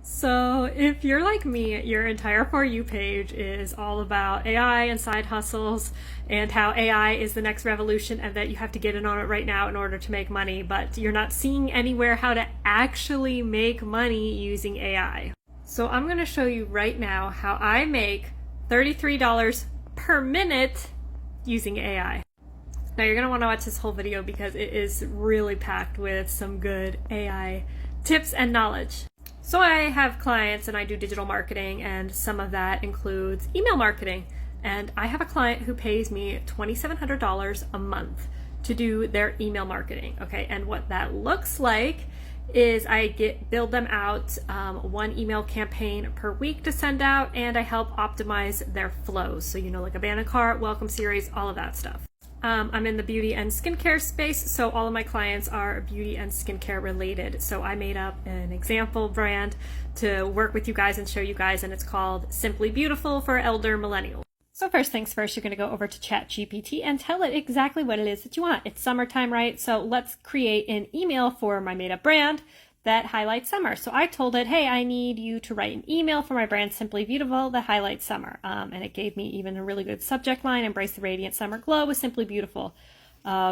So if you're like me, your entire For You page is all about AI and side hustles and how AI is the next revolution and that you have to get in on it right now in order to make money, but you're not seeing anywhere how to actually make money using AI. So I'm going to show you right now how I make $33 per minute using AI. Now you're going to want to watch this whole video because it is really packed with some good AI tips and knowledge. So I have clients and I do digital marketing, and some of that includes email marketing. And I have a client who pays me $2,700 a month to do their email marketing. Okay, and what that looks like is I build them out one email campaign per week to send out, and I help optimize their flows. So like abandoned cart, welcome series, all of that stuff. I'm in the beauty and skincare space, so all of my clients are beauty and skincare related. So I made up an example brand to work with you guys and show you guys, and it's called Simply Beautiful for Elder Millennials. So first things first, you're going to go over to ChatGPT and tell it exactly what it is that you want. It's summertime, right? So let's create an email for my made up brand that highlights summer. So I told it, hey, I need you to write an email for my brand Simply Beautiful that highlights summer. And it gave me even a really good subject line: embrace the radiant summer glow with Simply Beautiful.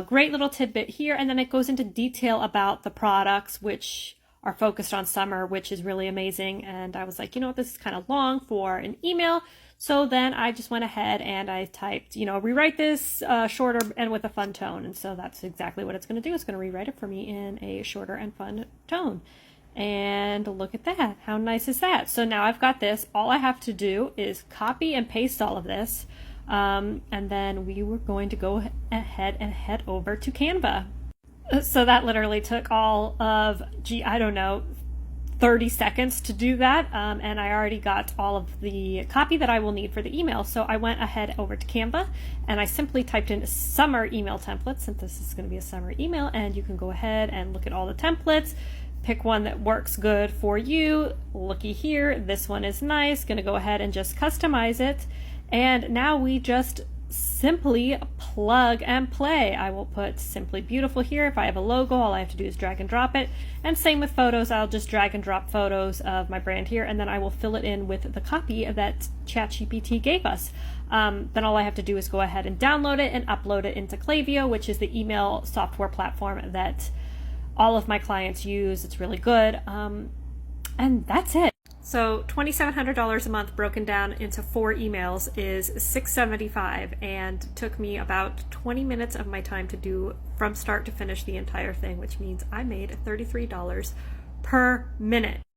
Great little tidbit here. And then it goes into detail about the products which are focused on summer, which is really amazing. And I was like, this is kind of long for an email. So then I just went ahead and I typed, rewrite this shorter and with a fun tone. And so that's exactly what it's going to do. It's going to rewrite it for me in a shorter and fun tone. And look at that. How nice is that? So now I've got this. All I have to do is copy and paste all of this. And then we were going to go ahead and head over to Canva. So that literally took all of, 30 seconds to do that, and I already got all of the copy that I will need for the email. So I went ahead over to Canva and I simply typed in summer email templates, since this is going to be a summer email, and you can go ahead and look at all the templates, pick one that works good for you. Looky here, this one is nice. Going to go ahead and just customize it, and now we just simply plug and play. I will put Simply Beautiful here. If I have a logo, all I have to do is drag and drop it. And same with photos, I'll just drag and drop photos of my brand here, and then I will fill it in with the copy that ChatGPT gave us. Then all I have to do is go ahead and download it and upload it into Klaviyo, which is the email software platform that all of my clients use. It's really good. And that's it. So $2,700 a month broken down into 4 emails is $675, and took me about 20 minutes of my time to do from start to finish the entire thing, which means I made $33 per minute.